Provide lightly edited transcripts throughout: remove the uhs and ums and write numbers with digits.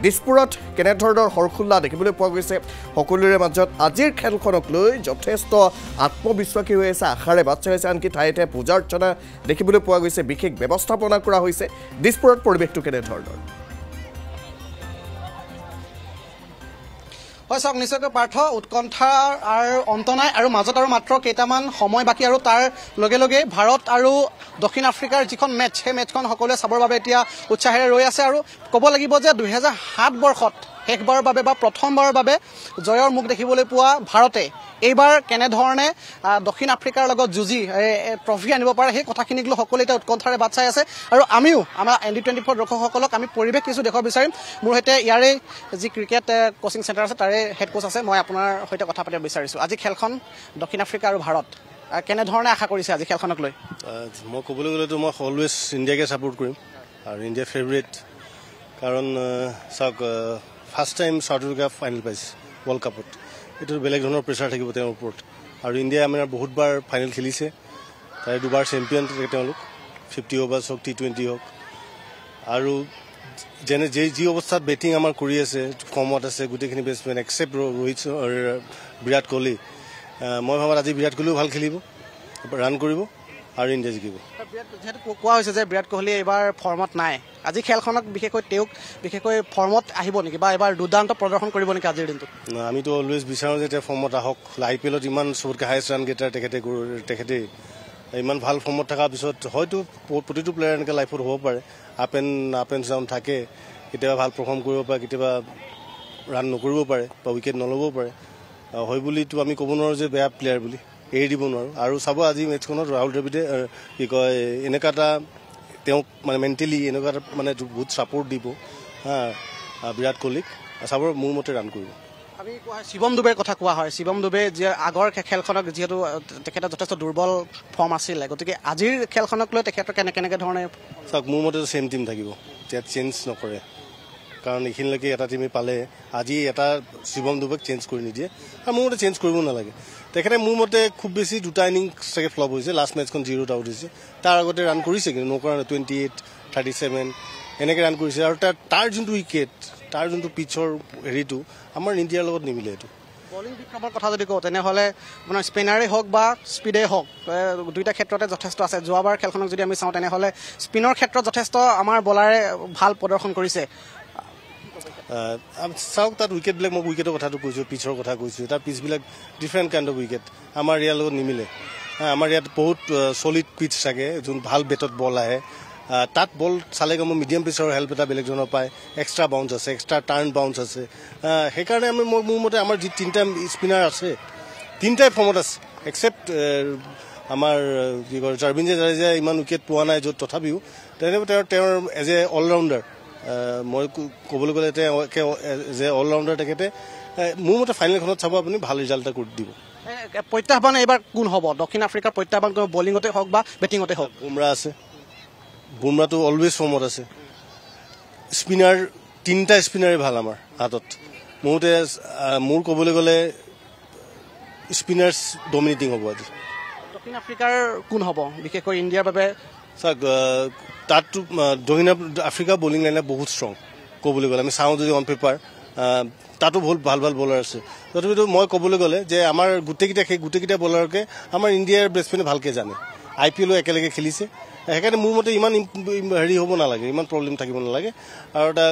দিছপুৰত কেনেধৰণৰ হৰখুল্লা দেখিবলৈ পোৱা গৈছে সকলোৰে মাজত আজিৰ খেলখনক লৈ যথেষ্ট আত্মবিশ্বাসী হৈ আছে আশাৰে বাট চাই আছে আনকি ঠায়ে ঠায়ে পূজা অৰ্চনা দেখিবলৈ পোৱা গৈছে বিশেষ ব্যৱস্থাপনা কৰা হৈছে দিছপুৰত পৰিৱেশটো কেনেধৰণৰ হয় চাওক নিশ্চয়কৈ পাৰ্থ উৎকণ্ঠাৰ আৰু অন্ত নাই আৰু মাজত আৰু মাত্ৰ কেইটামান সময় বাকী আৰু তাৰ লগে লগে ভাৰত আৰু দক্ষিণ আফ্ৰিকাৰ যিখন মেচ সেই মেচখন সকলোৱে চাবৰ বাবে এতিয়া উৎসাহেৰে ৰৈ আছে আৰু ক'ব লাগিব যে 2007 বৰ্ষত শেষবাৰৰ বাবে বা প্ৰথমবাৰৰ বাবে জয়ৰ মুখ দেখিবলৈ পোৱা ভাৰতে এইবাৰ কেনেধৰণে দক্ষিণ আফ্ৰিকাৰ লগত যুঁজি ট্ৰফি আনিব পাৰে সেই কথাখিনিক লৈ সকলোৱে এতিয়া উৎকণ্ঠাৰে বাট চাই আছে আৰু আমিও আমাৰ ND24 দৰ্শকসকলক আমি পৰিৱেশ কিছু দেখুৱাব বিচাৰিম মোৰ সৈতে ইয়াৰে যি ক্ৰিকেট কোচিং চেণ্টাৰ আছে তাৰে হেড কোচ আছে মই আপোনাৰ সৈতে কথা পাতিব বিচাৰিছোঁ আজি খেলখন দক্ষিণ আফ্ৰিকা আৰু ভাৰত কেনেধৰণে আশা কৰিছে আজি খেলখনক লৈ মই ক'বলৈ গ'লেতো মই অলৱেজ ইণ্ডিয়াকে ছাপোৰ্ট কৰিম আৰু ইণ্ডিয়া ফেভৰেট কাৰণ চাওক first time south Africa final পাইছে ৱৰ্ল্ড কাপত এইটো বেলেগ ধৰণৰ প্ৰেছাৰ থাকিব তেওঁৰ ওপৰত আৰু ইণ্ডিয়াই আমাৰ বহুতবাৰ ফাইনেল খেলিছে তাৰে দুবাৰ চেম্পিয়ন তেওঁলোক 50 অভাৰ্ছ হওক T20 হওক আৰু যেনে যি অৱস্থাত বেটিং আমাৰ কৰি আছে কমত আছে গোটেইখিনি বেটছমেন এক্সেপ্ট বিৰাট কোহলি মই ভাবোঁ আজি বিৰাট কোহলিও ভাল খেলিব ৰান কৰিব আৰু ইণ্ডিয়া জিকিব যিহেতু কোৱা হৈছে যে বিৰাট কোহলি এইবাৰ ফৰ্মত নাই আজি খেলখনক বিশেষকৈ ফৰ্মত আহিব নেকি বা এবাৰ দুৰ্দান্ত প্ৰদৰ্শন কৰিব নেকি আজিৰ দিনটোত আমিতো অলৱেজ বিচাৰোঁ যে তেওঁ ফৰ্মত আহক IPLত ইমান চবতকৈ হায়েষ্ট ৰান গেটাৰ তেখেতে ইমান ভাল ফৰ্মত থকাৰ পিছত হয়তো প্ৰতিটো প্লেয়াৰ এনেকৈ লাইফত হ'ব পাৰে আপ এণ্ড ডাউন থাকে কেতিয়াবা ভাল পাৰফৰ্ম কৰিব পাৰে কেতিয়াবা ৰান নকৰিব পাৰে বা উইকেট নল'ব পাৰে হয় বুলিতো আমি ক'ব নোৱাৰোঁ যে বেয়া প্লেয়াৰ বুলি এৰি দিব নোৱাৰোঁ আৰু চাব আজি মেটছখনত ৰাহুল দ্ৰাবিড়ে কি কয় এনেকুৱা এটা তেওঁক মানে মেণ্টেলি এনেকুৱা এটা মানে বহুত ছাপৰ্ট দিব বিৰাট কোহলিক চাবৰ মোৰ মতে ৰান কৰিব আমি কোৱা হয় শিৱম দুবেৰ কথা কোৱা হয় শিৱম দুবে যে আগৰ খেলখনক যিহেতু তেখেতৰ যথেষ্ট দুৰ্বল ফৰ্ম আছিলে গতিকে আজিৰ খেলখনক লৈ তেখেতৰ কেনেকৈ ধৰণে চাওক মোৰ মতে ছেইম টিম থাকিব ইয়াত চেঞ্জ নকৰে কাৰণ এইখিনিলৈকে এটা টিমে পালে আজি এটা শিৱম দুবেক চেঞ্জ কৰি নিদিয়ে আৰু মোৰ মতে চেঞ্জ কৰিব নালাগে তেখেতে মোৰ মতে খুব বেছি দুটা ইনিংছ চাগে ফ্লপ হৈছে লাষ্ট মেটছখন 0ত আউট হৈছে তাৰ আগতে ৰান কৰিছে কিন্তু নকৰা 28 37 এনেকৈ ৰান কৰিছে আৰু তাৰ যোনটো উইকেট তাৰ যোনটো পিছৰ হেৰিটো আমাৰ ইণ্ডিয়াৰ লগত নিমিলে এইটো বলিং বিক্ৰমৰ কথা যদি কওঁ তেনেহ'লে আপোনাৰ স্পিনাৰেই হওক বা স্পীডেই হওক দুইটা ক্ষেত্ৰতে যথেষ্ট আছে যোৱাবাৰ খেলখনক যদি আমি চাওঁ তেনেহ'লে স্পিনৰ ক্ষেত্ৰত যথেষ্ট আমাৰ বলাৰে ভাল প্ৰদৰ্শন কৰিছে চাওক তাত উইকেটবিলাক মই উইকেটৰ কথাটো কৈছোঁ পিছৰ কথা কৈছোঁ তাৰ পিছবিলাক ডিফাৰেণ্ট কাইণ্ড অফ উইকেট আমাৰ ইয়াৰ লগত নিমিলে আমাৰ ইয়াত বহুত চলিড পিচ থাকে যোন ভাল বেটত বল আহে তাত বল চালে মই মিডিয়াম পিচৰ হেল্প এটা বেলেগ ধৰণৰ পায় এক্সট্ৰা বাউন্স আছে এক্সট্ৰা টাৰ্ণ বাউন্স আছে সেইকাৰণে আমি মোৰ মতে আমাৰ যি তিনিটা স্পিনাৰ আছে তিনিটাই ফৰ্মত আছে এক্সেপ্ট আমাৰ কি কয় জাৰবিঞ্জে জাদেজা ইমান উইকেট পোৱা নাই য'ত তথাপিও তেওঁৰ এজ এ অলৰাউণ্ডাৰ মই ক'বলৈ গ'লে এজ এ অলৰাউণ্ডাৰ তেখেতে মোৰ মতে ফাইনেলখনত চাব আপুনি ভাল ৰিজাল্ট এটা কৰি দিব প্ৰত্যাহ্বান এইবাৰ কোন হ'ব দক্ষিণ আফ্ৰিকাৰ প্ৰত্যাহ্বান বলিঙতে হওক বা বেটিঙতে হওক বুমৰা আছে বুমৰাটো অলৱেজ ফৰ্মত আছে স্পিনাৰ তিনিটা স্পিনাৰে ভাল আমাৰ হাতত মোৰ ক'বলৈ গ'লে স্পিনাৰ্ছ ডমিনেটিং হ'ব আজি দক্ষিণ আফ্ৰিকাৰ কোন হ'ব বিশেষকৈ ইণ্ডিয়াৰ বাবে চাওক তাততো দক্ষিণ আফ্ৰিকা বলিং লাইনে বহুত ষ্ট্ৰং ক'বলৈ গ'লে আমি চাওঁ যদি অন পেপাৰ তাতো বহুত ভাল বলাৰ আছে তথাপিতো মই ক'বলৈ গ'লে যে আমাৰ গোটেইকেইটা বলাৰকে আমাৰ ইণ্ডিয়াৰ বেটছমেনে ভালকৈ জানে IPLও একেলগে খেলিছে সেইকাৰণে মোৰ মতে ইমান হেৰি হ'ব নালাগে ইমান প্ৰব্লেম থাকিব নালাগে আৰু এটা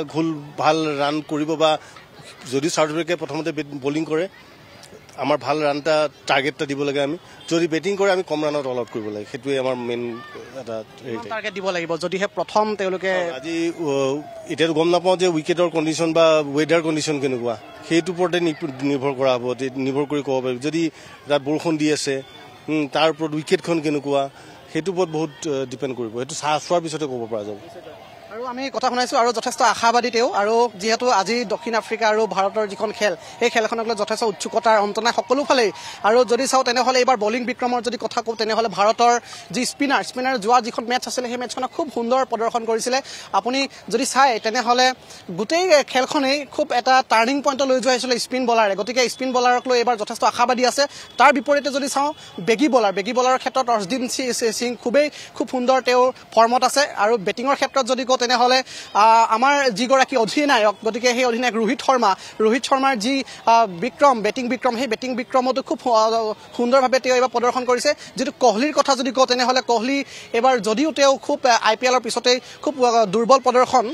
ভাল ৰান কৰিব বা যদি চাউথ আফ্ৰিকাই প্ৰথমতে বলিং কৰে আমাৰ ভাল ৰান এটা টাৰ্গেট এটা দিব লাগে আমি যদি বেটিং কৰে আমি কম ৰানত অল আউট কৰিব লাগে সেইটোৱে আমাৰ মেইন এটা টাৰ্গেট দিব লাগিব যদিহে প্ৰথম তেওঁলোকে আজি এতিয়াতো গম নাপাওঁ যে উইকেটৰ কণ্ডিশ্যন বা ৱেডাৰ কণ্ডিশ্যন কেনেকুৱা সেইটোৰ ওপৰতে নিৰ্ভৰ কৰা হ'ব নিৰ্ভৰ কৰি ক'ব পাৰিব যদি তাত বৰষুণ দি আছে তাৰ ওপৰত উইকেটখন কেনেকুৱা সেইটোৰ ওপৰত বহুত ডিপেণ্ড কৰিব সেইটো চোৱাৰ পিছতে ক'ব পৰা যাব আৰু আমি কথা শুনাইছোঁ আৰু যথেষ্ট আশাবাদী তেওঁ আৰু যিহেতু আজি দক্ষিণ আফ্ৰিকা আৰু ভাৰতৰ যিখন খেল সেই খেলখনক লৈ যথেষ্ট উৎসুকতাৰ অন্ত নাই সকলোফালেই আৰু যদি চাওঁ তেনেহ'লে এইবাৰ বলিং বিক্ৰমৰ যদি কথা কওঁ তেনেহ'লে ভাৰতৰ যি স্পিনাৰ যোৱা যিখন মেটছ আছিলে সেই মেটছখনত খুব সুন্দৰ প্ৰদৰ্শন কৰিছিলে আপুনি যদি চায় তেনেহ'লে গোটেই খেলখনেই খুব এটা টাৰ্ণিং পইণ্টত লৈ যোৱা হৈছিলে স্পিন বলাৰে গতিকে স্পিন বলাৰক লৈ এইবাৰ যথেষ্ট আশাবাদী আছে তাৰ বিপৰীতে যদি চাওঁ বেগী বলাৰৰ ক্ষেত্ৰত অৰ্শদীপ সিং খুব সুন্দৰ তেওঁৰ ফৰ্মত আছে আৰু বেটিঙৰ ক্ষেত্ৰত যদি কওঁ তেনেহ'লে আমাৰ যিগৰাকী অধিনায়ক গতিকে সেই অধিনায়ক ৰোহিত শৰ্মাৰ যি বেটিং বিক্ৰম সেই বেটিং বিক্ৰমতো খুব সুন্দৰভাৱে তেওঁ এইবাৰ প্ৰদৰ্শন কৰিছে যিটো কোহলিৰ কথা যদি কওঁ তেনেহ'লে কোহলি এইবাৰ যদিও তেওঁ খুব IPLৰ পিছতেই খুব দুৰ্বল প্ৰদৰ্শন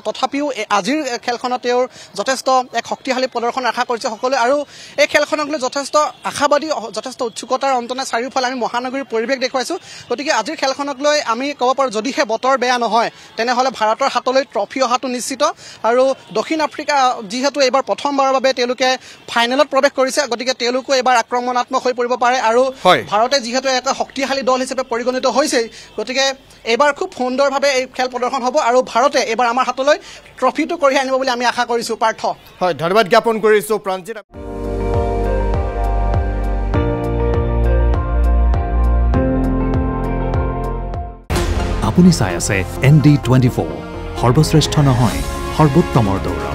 তথাপিও আজিৰ খেলখনত তেওঁৰ যথেষ্ট এক শক্তিশালী প্ৰদৰ্শন আশা কৰিছে সকলোৱে আৰু এই খেলখনক লৈ যথেষ্ট আশাবাদী যথেষ্ট উৎসুকতাৰ অন্তনে চাৰিওফালে আমি মহানগৰীৰ পৰিৱেশ দেখুৱাইছোঁ গতিকে আজিৰ খেলখনক লৈ আমি ক'ব পাৰোঁ যদিহে বতৰ বেয়া নহয় তেনেহ'লে ভাৰতৰ হাতলৈ ট্ৰফি অহাটো নিশ্চিত আৰু দক্ষিণ আফ্ৰিকা যিহেতু এইবাৰ প্ৰথমবাৰৰ বাবে তেওঁলোকে ফাইনেলত প্ৰৱেশ কৰিছে গতিকে তেওঁলোকো এইবাৰ আক্ৰমণাত্মক হৈ পৰিব পাৰে আৰু ভাৰতে যিহেতু এটা শক্তিশালী দল হিচাপে পৰিগণিত হৈছেই গতিকে এইবাৰ খুব সুন্দৰভাৱে এই খেল প্ৰদৰ্শন হ'ব আৰু ভাৰতে এইবাৰ আমাৰ হাতলৈ ট্ৰফিটো কঢ়িয়াই আনিব বুলি আমি আশা কৰিছোঁ পাৰ্থ হয় ধন্যবাদ জ্ঞাপন কৰিছোঁ প্ৰাঞ্জিত আপুনি চাই আছে ND24 সৰ্বশ্ৰেষ্ঠ নহয় সৰ্বোত্তমৰ দৌৰা